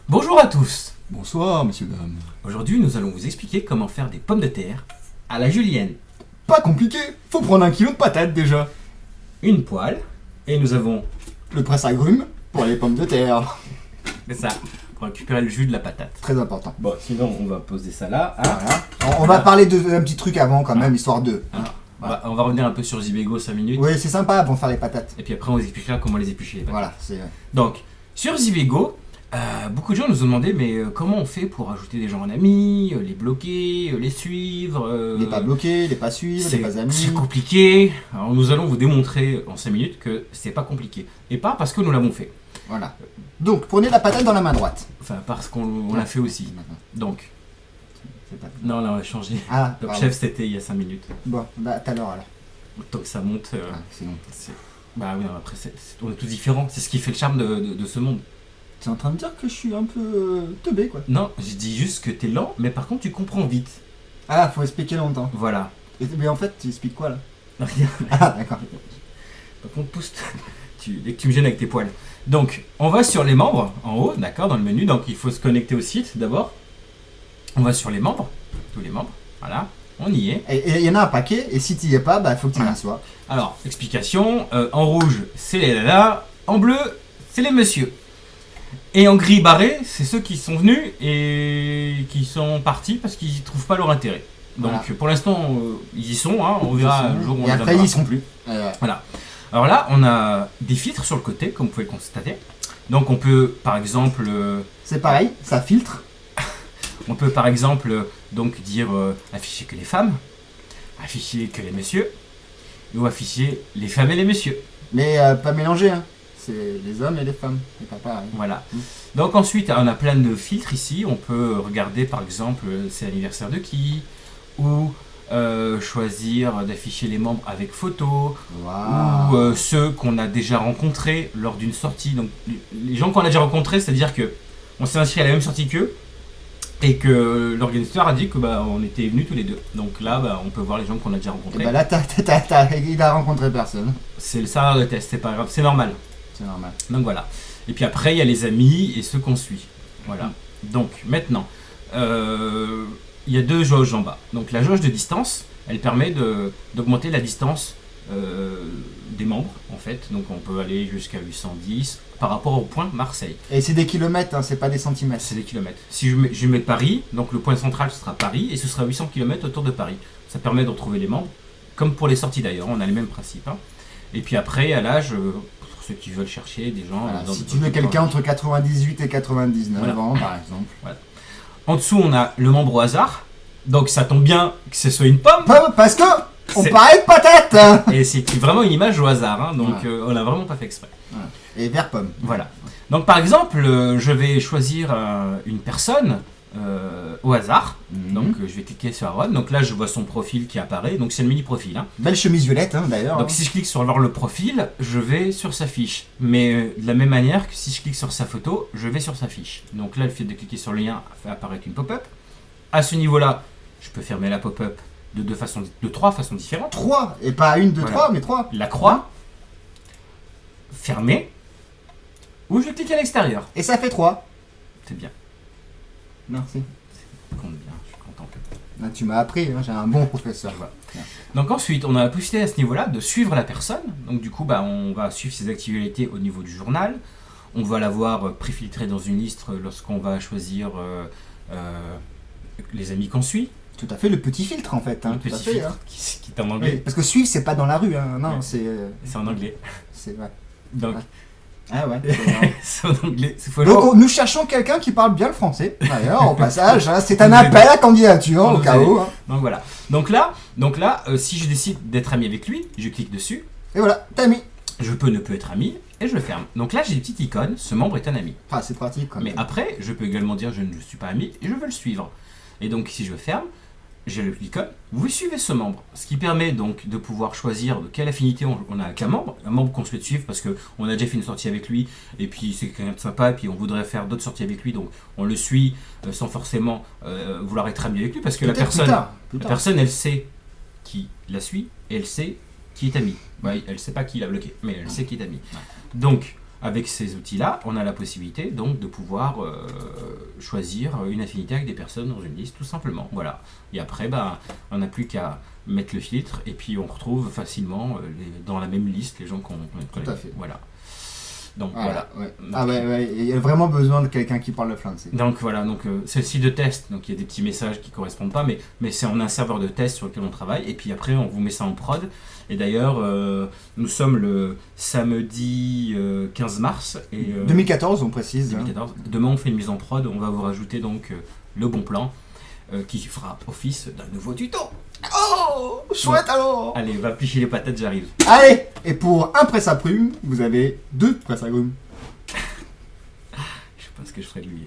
Bonjour à tous. Bonsoir, messieurs, dames. Aujourd'hui, nous allons vous expliquer comment faire des pommes de terre à la julienne. Pas compliqué, faut prendre 1 kilo de patates déjà. Une poêle, et nous avons, Le presse agrumes pour les pommes de terre. c'est ça, pour récupérer le jus de la patate. Très important. Bon, sinon, on va poser ça là. Hein. Voilà. On va parler d'un petit truc avant quand même, histoire de. Alors, on va revenir un peu sur Zibego 5 minutes. Oui, c'est sympa avant de faire les patates. Et puis après, on vous expliquera comment les éplucher les patates. Voilà, c'est. Donc, sur Zibego, beaucoup de gens nous ont demandé mais comment on fait pour ajouter des gens en amis, les bloquer, les suivre. Les pas bloqués, les pas suivre, les pas C'est amis. compliqué. Alors nous allons vous démontrer en 5 minutes que c'est pas compliqué. Et pas parce que nous l'avons fait. Voilà. Donc, prenez la patate dans la main droite. Enfin, parce qu'on l'a fait aussi. Donc, C'est pas... non, là on a changé. Ah, Donc, pardon. chef, c'était il y a 5 minutes. Bon, bah, tout à l'heure alors. Tant que ça monte. Ah, c'est bon. Bah oui, non, après, on est tous différents. C'est ce qui fait le charme de ce monde. T'es en train de dire que je suis un peu teubé quoi. Non, je dis juste que t'es lent, mais par contre, tu comprends vite. Ah, faut expliquer longtemps. Voilà. Mais en fait, tu expliques quoi là? Regarde. Ah, d'accord. Par contre, pousse. Dès que tu me gênes avec tes poils. Donc, on va sur les membres, en haut, d'accord, dans le menu. Donc, il faut se connecter au site d'abord. On va sur les membres, tous les membres. Voilà, on y est. Et il y en a un paquet, et si t'y es pas, bah faut que tu y Voilà. sois. Alors, explication. En rouge, c'est les lalas. En bleu, c'est les messieurs. Et en gris barré, c'est ceux qui sont venus et qui sont partis parce qu'ils n'y trouvent pas leur intérêt. Donc, Voilà. pour l'instant, ils y sont. Hein, on verra le jour où on Et les après, donnera. ils y sont plus. Voilà. Alors là, on a des filtres sur le côté, comme vous pouvez le constater. Donc on peut, par exemple, C'est pareil, ça filtre. donc dire afficher que les femmes, afficher que les messieurs, ou afficher les femmes et les messieurs. Mais pas mélangé, hein. C'est les hommes et les femmes. C'est pas pareil. Voilà. Donc ensuite, on a plein de filtres ici. On peut regarder, par exemple, c'est l'anniversaire de qui, ou choisir d'afficher les membres avec photo, Waouh. ou ceux qu'on a déjà rencontrés lors d'une sortie. Donc les gens qu'on a déjà rencontrés, c'est-à-dire que on s'est inscrit à la même sortie qu'eux et que l'organisateur a dit que on était venus tous les deux. Donc là, on peut voir les gens qu'on a déjà Et rencontrés. bah là, il a rencontré personne. C'est le salaire de test, c'est pas grave, c'est normal. C'est normal. Donc voilà. Et puis après, il y a les amis et ceux qu'on suit. Voilà. Donc maintenant, il y a 2 jauges en bas. Donc la jauge de distance, elle permet d'augmenter la distance des membres, en fait. Donc on peut aller jusqu'à 810 par rapport au point Marseille. Et c'est des kilomètres, hein, c'est pas des centimètres. C'est des kilomètres. Si je mets Paris, donc le point central ce sera Paris et ce sera 800 km autour de Paris. Ça permet de retrouver les membres, comme pour les sorties d'ailleurs, on a les mêmes principes. Hein. Et puis après, à l'âge, pour ceux qui veulent chercher des gens... Voilà, dans si de- tu veux quelqu'un entre 98 et 99 Voilà. ans, par exemple. En dessous, on a le membre au hasard. Donc ça tombe bien que ce soit une pomme. Parce que on C'est- parlait de patate. Et c'est vraiment une image au hasard. Hein. Donc Ouais. on n'a vraiment pas fait exprès. Et vert pomme. Voilà. Donc par exemple, je vais choisir une personne au hasard. Donc je vais cliquer sur Aaron. Donc là, je vois son profil qui apparaît. Donc c'est le mini profil. Hein. Belle chemise violette, hein, d'ailleurs. Donc si je clique sur voir le profil, je vais sur sa fiche. Mais de la même manière que si je clique sur sa photo, je vais sur sa fiche. Donc là, le fait de cliquer sur le lien fait apparaître une pop-up. À ce niveau-là, je peux fermer la pop-up de 3 façons différentes. 3, et pas une, deux, Voilà. 3, mais 3. La croix, fermer, ou je clique à l'extérieur. Et ça fait 3. C'est bien, Merci. compte bien, je suis content. Là, tu m'as appris, hein, j'ai un bon professeur. Voilà. Donc ensuite, on a la possibilité à ce niveau-là de suivre la personne. Donc du coup, on va suivre ses activités au niveau du journal. On va la voir préfiltrée dans une liste lorsqu'on va choisir les amis qu'on suit. Tout à fait, le petit filtre en fait. Hein, Le tout à petit fait, filtre hein. qui est en Oui, anglais. parce que suivre, c'est pas dans la rue, hein. Non, Ouais. c'est C'est en anglais. ouais. Donc, Ah ouais. c'est en anglais. C'est faut Donc nous cherchons quelqu'un qui parle bien le français. D'ailleurs, au passage, hein, c'est un appel à candidature Pour au nous cas aider. où. Hein. Donc voilà. Donc là, si je décide d'être ami avec lui, je clique dessus. Et voilà, t'as mis. Je peux ne plus être ami et je le ferme. Donc là, j'ai des petites icônes. Ce membre est un ami. Ah, c'est pratique quand Mais même. après, je peux également dire je ne suis pas ami et je veux le suivre. Et donc, si je ferme, j'ai le icône. Vous suivez ce membre. Ce qui permet donc de pouvoir choisir de quelle affinité on a avec un membre qu'on souhaite suivre parce qu'on a déjà fait une sortie avec lui et puis c'est quelqu'un de sympa et puis on voudrait faire d'autres sorties avec lui. Donc, on le suit sans forcément vouloir être ami avec lui parce que la Peut-être plus tard. personne, elle sait qui la suit et elle sait qui est ami. Ouais, elle sait pas qui l'a bloqué, mais elle sait qui est ami. Donc, avec ces outils-là, on a la possibilité donc de pouvoir choisir une affinité avec des personnes dans une liste, tout simplement. Voilà. Et après, on n'a plus qu'à mettre le filtre et puis on retrouve facilement dans la même liste les gens qu'on connaît. Tout à fait. Voilà. Donc voilà. Ouais. Ouais, il y a vraiment besoin de quelqu'un qui parle le français. Donc voilà, c'est le site de test, donc il y a des petits messages qui correspondent pas, mais c'est on a un serveur de test sur lequel on travaille, et puis après on vous met ça en prod. Et d'ailleurs, nous sommes le samedi 15 mars. Et, 2014, on précise. 2014. Demain on fait une mise en prod, on va vous rajouter donc le bon plan, qui fera office d'un nouveau tuto. Oh, chouette Bon. alors. Allez, va plicher les patates, j'arrive. Allez, et pour un presse à prune, vous avez 2 presses à grumes. Je sais pas ce que je ferai de lui.